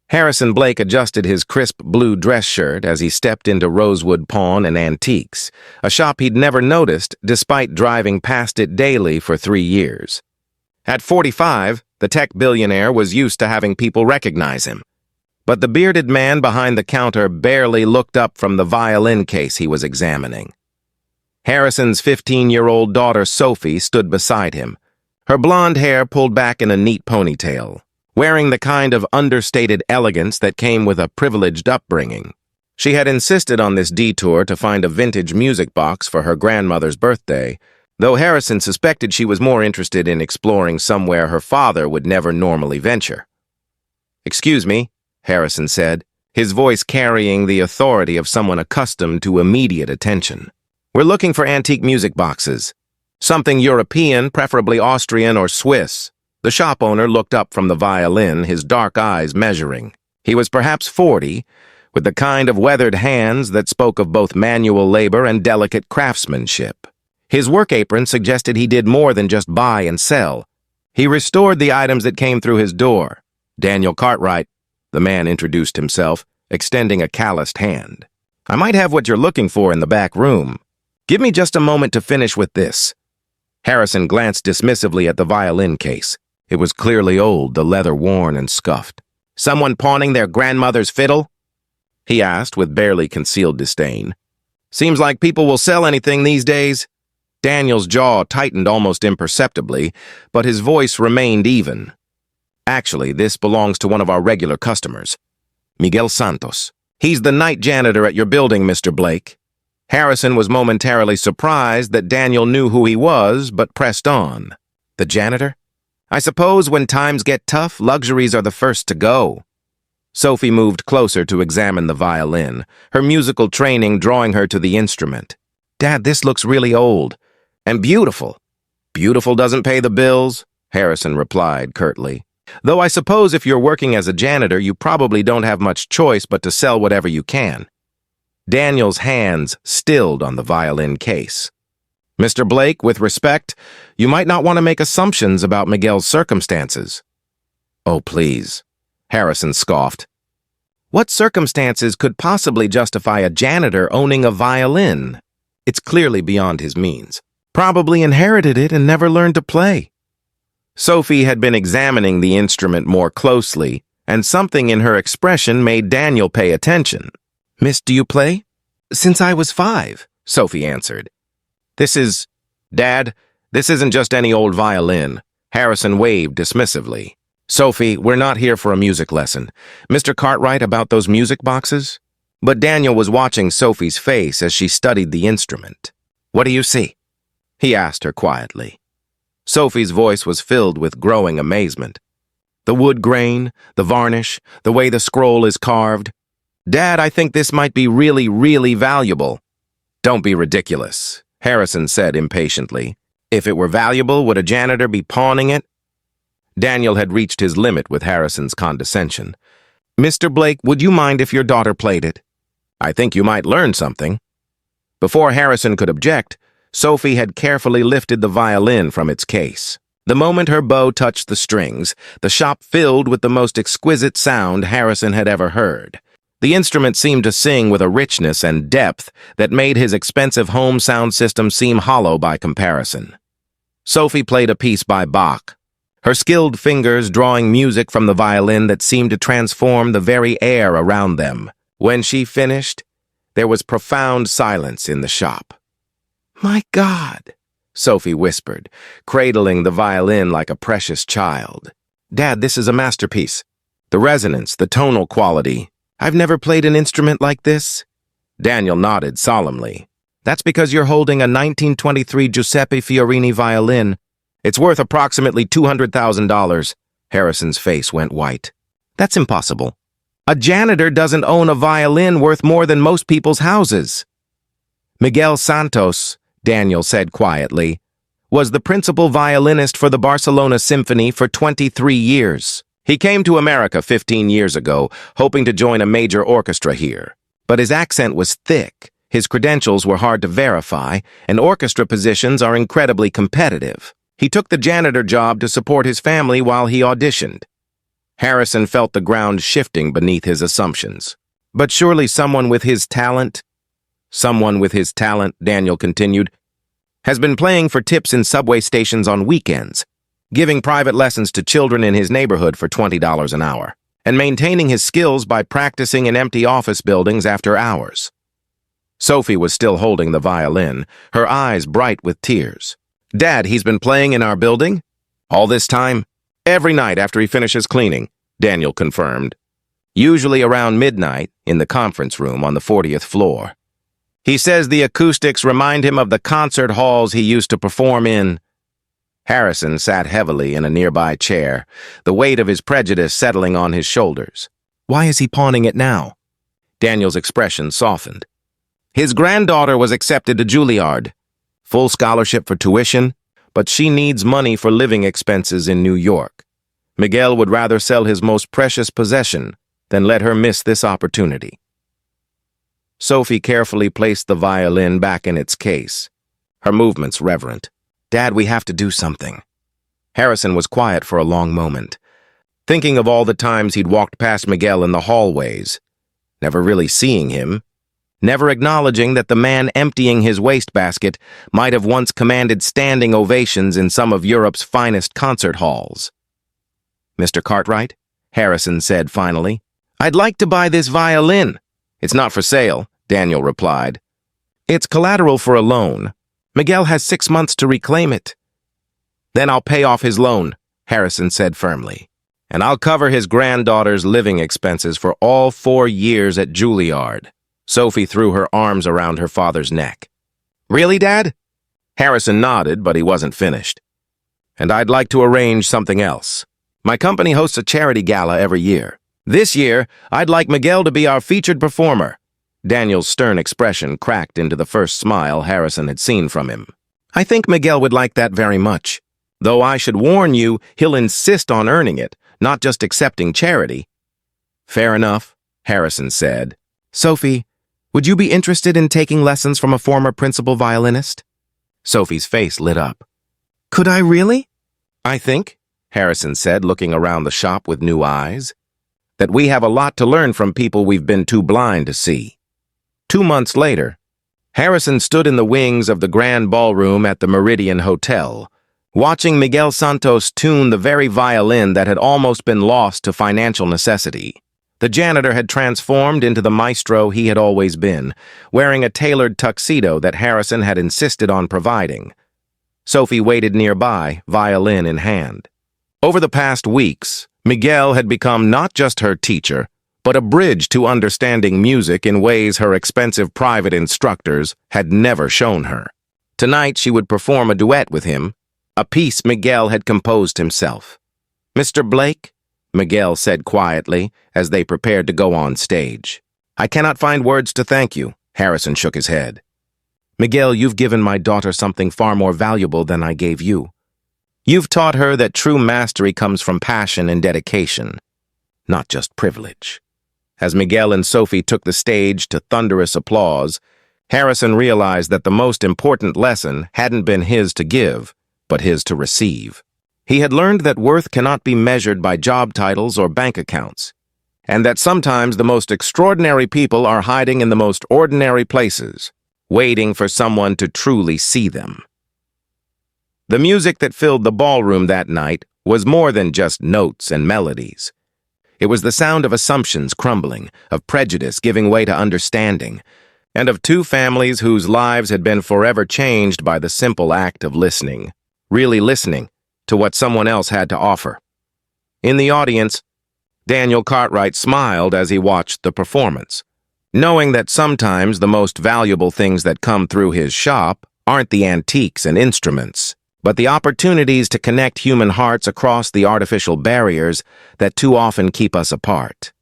Harrison Blake adjusted his crisp blue dress shirt as he stepped into Rosewood Pawn and Antiques, a shop he'd never noticed despite driving past it daily for 3 years. At 45, the tech billionaire was used to having people recognize him. But the bearded man behind the counter barely looked up from the violin case he was examining. Harrison's 15-year-old daughter Sophie stood beside him, her blonde hair pulled back in a neat ponytail, wearing the kind of understated elegance that came with a privileged upbringing. She had insisted on this detour to find a vintage music box for her grandmother's birthday, though Harrison suspected she was more interested in exploring somewhere her father would never normally venture. "Excuse me," Harrison said, his voice carrying the authority of someone accustomed to immediate attention. "We're looking for antique music boxes. Something European, preferably Austrian or Swiss." The shop owner looked up from the violin, his dark eyes measuring. He was perhaps 40, with the kind of weathered hands that spoke of both manual labor and delicate craftsmanship. His work apron suggested he did more than just buy and sell. He restored the items that came through his door. "Daniel Cartwright," the man introduced himself, extending a calloused hand. "I might have what you're looking for in the back room. Give me just a moment to finish with this." Harrison glanced dismissively at the violin case. It was clearly old, the leather worn and scuffed. "Someone pawning their grandmother's fiddle?" he asked with barely concealed disdain. "Seems like people will sell anything these days." Daniel's jaw tightened almost imperceptibly, but his voice remained even. "Actually, this belongs to one of our regular customers, Miguel Santos. He's the night janitor at your building, Mr. Blake." Harrison was momentarily surprised that Daniel knew who he was, but pressed on. "The janitor? I suppose when times get tough, luxuries are the first to go." Sophie moved closer to examine the violin, her musical training drawing her to the instrument. "Dad, this looks really old. And beautiful." "Beautiful doesn't pay the bills," Harrison replied curtly. "Though I suppose if you're working as a janitor, you probably don't have much choice but to sell whatever you can." Daniel's hands stilled on the violin case. "Mr. Blake, with respect, you might not want to make assumptions about Miguel's circumstances." "Oh, please," Harrison scoffed. "What circumstances could possibly justify a janitor owning a violin? It's clearly beyond his means. Probably inherited it and never learned to play." Sophie had been examining the instrument more closely, and something in her expression made Daniel pay attention. "Miss, do you play?" "Since I was 5, Sophie answered. Dad, this isn't just any old violin." Harrison waved dismissively. "Sophie, we're not here for a music lesson. Mr. Cartwright, about those music boxes?" But Daniel was watching Sophie's face as she studied the instrument. "What do you see?" he asked her quietly. Sophie's voice was filled with growing amazement. "The wood grain, the varnish, the way the scroll is carved. Dad, I think this might be really, really valuable." "Don't be ridiculous," Harrison said impatiently. "If it were valuable, would a janitor be pawning it?" Daniel had reached his limit with Harrison's condescension. "Mr. Blake, would you mind if your daughter played it? I think you might learn something." Before Harrison could object, Sophie had carefully lifted the violin from its case. The moment her bow touched the strings, the shop filled with the most exquisite sound Harrison had ever heard. The instrument seemed to sing with a richness and depth that made his expensive home sound system seem hollow by comparison. Sophie played a piece by Bach, her skilled fingers drawing music from the violin that seemed to transform the very air around them. When she finished, there was profound silence in the shop. "My God," Sophie whispered, cradling the violin like a precious child. "Dad, this is a masterpiece. The resonance, the tonal quality. I've never played an instrument like this." Daniel nodded solemnly. "That's because you're holding a 1923 Giuseppe Fiorini violin. It's worth approximately $200,000. Harrison's face went white. "That's impossible. A janitor doesn't own a violin worth more than most people's houses." "Miguel Santos," Daniel said quietly, "was the principal violinist for the Barcelona Symphony for 23 years. He came to America 15 years ago, hoping to join a major orchestra here. But his accent was thick, his credentials were hard to verify, and orchestra positions are incredibly competitive. He took the janitor job to support his family while he auditioned." Harrison felt the ground shifting beneath his assumptions. But surely someone with his talent, Daniel continued, has been playing for tips in subway stations on weekends, giving private lessons to children in his neighborhood for $20 an hour, and maintaining his skills by practicing in empty office buildings after hours. Sophie was still holding the violin, her eyes bright with tears. Dad, he's been playing in our building? All this time? Every night after he finishes cleaning, Daniel confirmed. Usually around midnight, in the conference room on the 40th floor. He says the acoustics remind him of the concert halls he used to perform in. Harrison sat heavily in a nearby chair, the weight of his prejudice settling on his shoulders. Why is he pawning it now? Daniel's expression softened. His granddaughter was accepted to Juilliard. Full scholarship for tuition, but she needs money for living expenses in New York. Miguel would rather sell his most precious possession than let her miss this opportunity. Sophie carefully placed the violin back in its case, her movements reverent. Dad, we have to do something. Harrison was quiet for a long moment, thinking of all the times he'd walked past Miguel in the hallways, never really seeing him, never acknowledging that the man emptying his wastebasket might have once commanded standing ovations in some of Europe's finest concert halls. Mr. Cartwright, Harrison said finally, I'd like to buy this violin. It's not for sale, Daniel replied. It's collateral for a loan. Miguel has 6 months to reclaim it. Then I'll pay off his loan, Harrison said firmly. And I'll cover his granddaughter's living expenses for all 4 years at Juilliard. Sophie threw her arms around her father's neck. Really, Dad? Harrison nodded, but he wasn't finished. And I'd like to arrange something else. My company hosts a charity gala every year. This year, I'd like Miguel to be our featured performer. Daniel's stern expression cracked into the first smile Harrison had seen from him. I think Miguel would like that very much. Though I should warn you, he'll insist on earning it, not just accepting charity. Fair enough, Harrison said. Sophie, would you be interested in taking lessons from a former principal violinist? Sophie's face lit up. Could I really? I think, Harrison said, looking around the shop with new eyes, that we have a lot to learn from people we've been too blind to see. 2 months later, Harrison stood in the wings of the grand ballroom at the Meridian Hotel, watching Miguel Santos tune the very violin that had almost been lost to financial necessity. The janitor had transformed into the maestro he had always been, wearing a tailored tuxedo that Harrison had insisted on providing. Sophie waited nearby, violin in hand. Over the past weeks, Miguel had become not just her teacher, but a bridge to understanding music in ways her expensive private instructors had never shown her. Tonight she would perform a duet with him, a piece Miguel had composed himself. Mr. Blake, Miguel said quietly as they prepared to go on stage. I cannot find words to thank you, Harrison shook his head. Miguel, you've given my daughter something far more valuable than I gave you. You've taught her that true mastery comes from passion and dedication, not just privilege. As Miguel and Sophie took the stage to thunderous applause, Harrison realized that the most important lesson hadn't been his to give, but his to receive. He had learned that worth cannot be measured by job titles or bank accounts, and that sometimes the most extraordinary people are hiding in the most ordinary places, waiting for someone to truly see them. The music that filled the ballroom that night was more than just notes and melodies. It was the sound of assumptions crumbling, of prejudice giving way to understanding, and of two families whose lives had been forever changed by the simple act of listening, really listening to what someone else had to offer. In the audience, Daniel Cartwright smiled as he watched the performance, knowing that sometimes the most valuable things that come through his shop aren't the antiques and instruments, but the opportunities to connect human hearts across the artificial barriers that too often keep us apart.